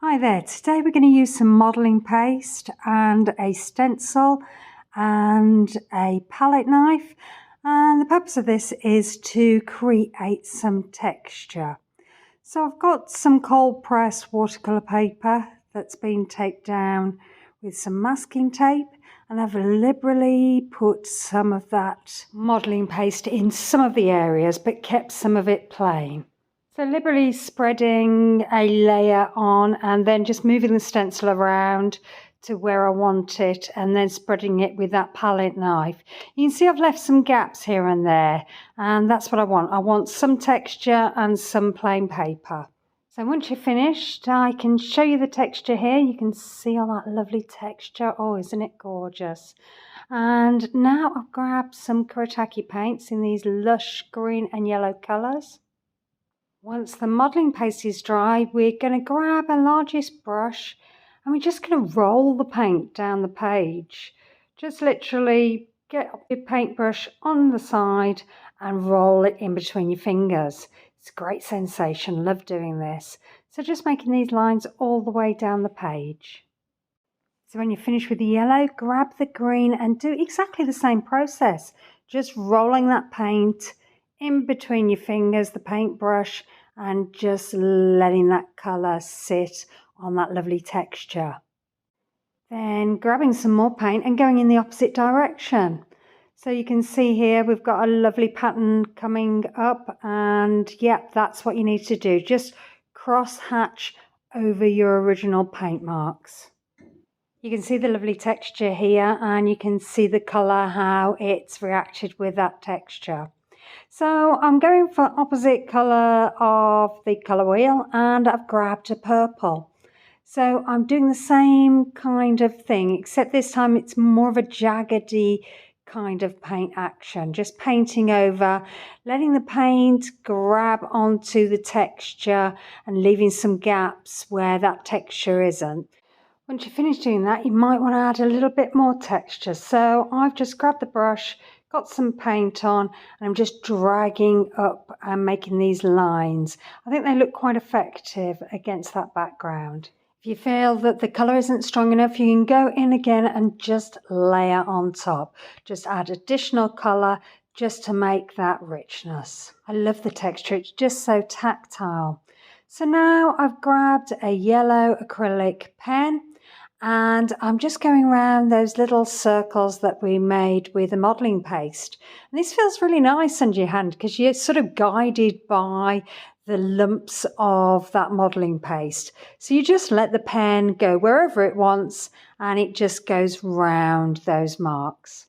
Hi there, today we're going to use some modelling paste and a stencil and a palette knife, and the purpose of this is to create some texture. So I've got some cold press watercolour paper that's been taped down with some masking tape, and I've liberally put some of that modelling paste in some of the areas but kept some of it plain. So liberally spreading a layer on and then just moving the stencil around to where I want it and then spreading it with that palette knife. You can see I've left some gaps here and there, and that's what I want. I want some texture and some plain paper. So once you're finished, I can show you the texture here. You can see all that lovely texture. Oh, isn't it gorgeous? And now I've grabbed some Kuretake paints in these lush green and yellow colours. Once the modelling paste is dry, we're going to grab a largest brush and we're just going to roll the paint down the page. Just literally get your paintbrush on the side and roll it in between your fingers. It's a great sensation, love doing this. So just making these lines all the way down the page. So when you're finished with the yellow, grab the green and do exactly the same process. Just rolling that paint in between your fingers, the paintbrush, and just letting that colour sit on that lovely texture. Then grabbing some more paint and going in the opposite direction. So you can see here we've got a lovely pattern coming up, and yep, that's what you need to do. Just cross hatch over your original paint marks. You can see the lovely texture here, and you can see the colour, how it's reacted with that texture. So I'm going for opposite colour of the colour wheel, and I've grabbed a purple. So I'm doing the same kind of thing, except this time it's more of a jaggedy kind of paint action. Just painting over, letting the paint grab onto the texture and leaving some gaps where that texture isn't. Once you finish doing that, you might want to add a little bit more texture. So I've just grabbed the brush, got some paint on, and I'm just dragging up and making these lines. I think they look quite effective against that background. If you feel that the colour isn't strong enough, you can go in again and just layer on top. Just add additional colour just to make that richness. I love the texture, it's just so tactile. So now I've grabbed a yellow acrylic pen, and I'm just going around those little circles that we made with the modelling paste. And this feels really nice under your hand because you're sort of guided by the lumps of that modelling paste. So you just let the pen go wherever it wants and it just goes round those marks.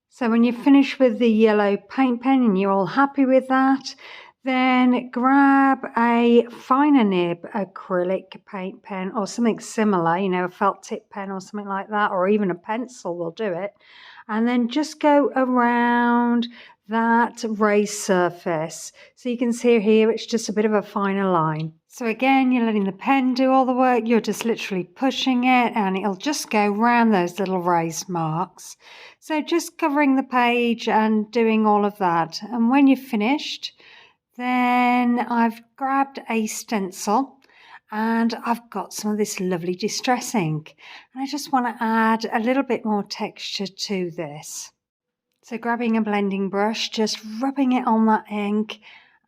So when you finish with the yellow paint pen and you're all happy with that, then grab a finer nib acrylic paint pen or something similar, you know, a felt tip pen or something like that, or even a pencil will do it. And then just go around that raised surface. So you can see here it's just a bit of a finer line. So again, you're letting the pen do all the work. You're just literally pushing it and it'll just go around those little raised marks. So just covering the page and doing all of that. And when you're finished, then I've grabbed a stencil and I've got some of this lovely distress ink, and I just want to add a little bit more texture to this. So grabbing a blending brush, just rubbing it on that ink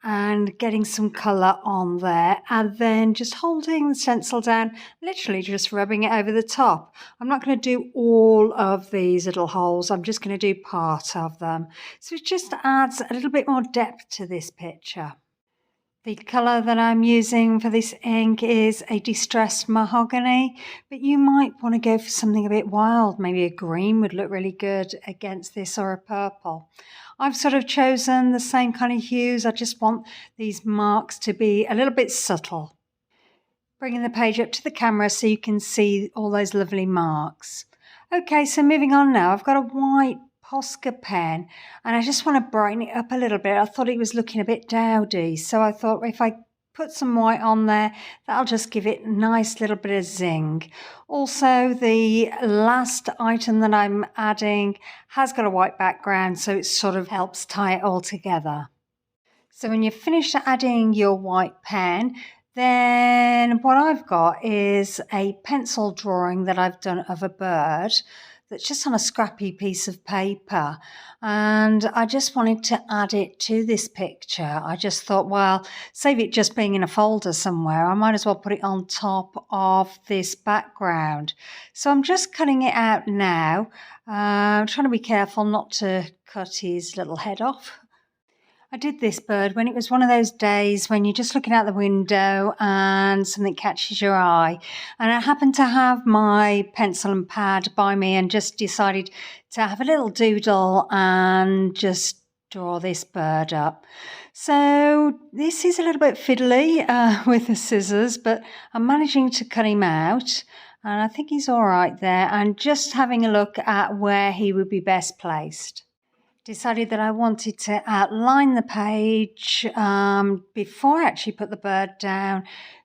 and getting some colour on there, and then just holding the stencil down, literally just rubbing it over the top. I'm not going to do all of these little holes, I'm just going to do part of them. So it just adds a little bit more depth to this picture. The colour that I'm using for this ink is a distressed mahogany, but you might want to go for something a bit wild. Maybe a green would look really good against this, or a purple. I've sort of chosen the same kind of hues. I just want these marks to be a little bit subtle. Bringing the page up to the camera so you can see all those lovely marks. Okay, so moving on now, I've got a white Posca pen and I just want to brighten it up a little bit. I thought it was looking a bit dowdy, so I thought if I put some white on there, that'll just give it a nice little bit of zing. Also, the last item that I'm adding has got a white background, so it sort of helps tie it all together. So when you're finished adding your white pen, Then what I've got is a pencil drawing that I've done of a bird that's just on a scrappy piece of paper, and I just wanted to add it to this picture. I just thought, well, save it just being in a folder somewhere, I might as well put it on top of this background. So I'm just cutting it out now. I'm trying to be careful not to cut his little head off. I did this bird when it was one of those days when you're just looking out the window and something catches your eye. And I happened to have my pencil and pad by me and just decided to have a little doodle and just draw this bird up. So this is a little bit fiddly with the scissors, but I'm managing to cut him out. And I think he's all right there. And just having a look at where he would be best placed. Decided that I wanted to outline the page before I actually put the bird down,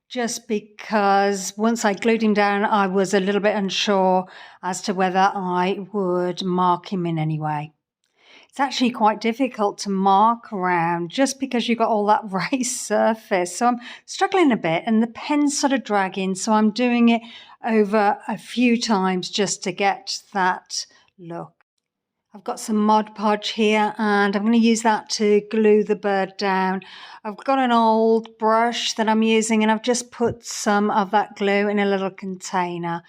just because once I glued him down, I was a little bit unsure as to whether I would mark him in any way. It's actually quite difficult to mark around just because you've got all that raised surface. So I'm struggling a bit and the pen's sort of dragging, so I'm doing it over a few times just to get that look. I've got some Mod Podge here and I'm going to use that to glue the bird down. I've got an old brush that I'm using and I've just put some of that glue in a little container.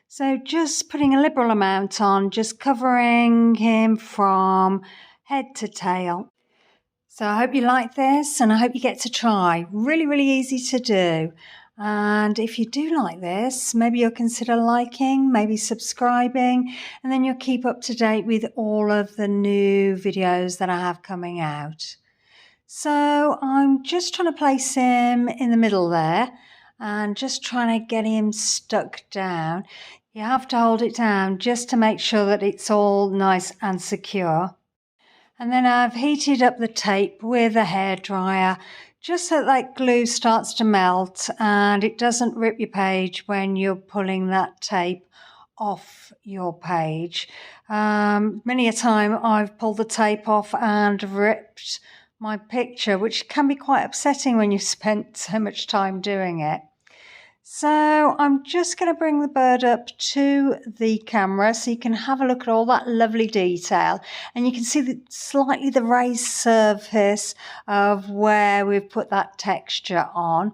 So just putting a liberal amount on, just covering him from head to tail. So I hope you like this and I hope you get to try. Really, really easy to do. And if you do like this, maybe you'll consider liking, maybe subscribing, and then you'll keep up to date with all of the new videos that I have coming out. So I'm just trying to place him in the middle there and just trying to get him stuck down. You have to hold it down just to make sure that it's all nice and secure. And then I've heated up the tape with a hairdryer just so that glue starts to melt and it doesn't rip your page when you're pulling that tape off your page. Many a time I've pulled the tape off and ripped my picture, which can be quite upsetting when you've spent so much time doing it. So I'm just going to bring the bird up to the camera so you can have a look at all that lovely detail and you can see slightly the raised surface of where we've put that texture on.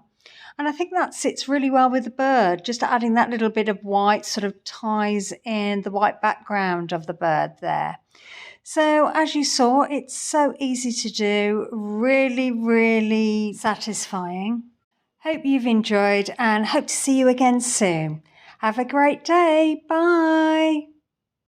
And I think that sits really well with the bird, just adding that little bit of white sort of ties in the white background of the bird there. So as you saw, it's so easy to do, really, really satisfying. Hope you've enjoyed and hope to see you again soon. Have a great day. Bye.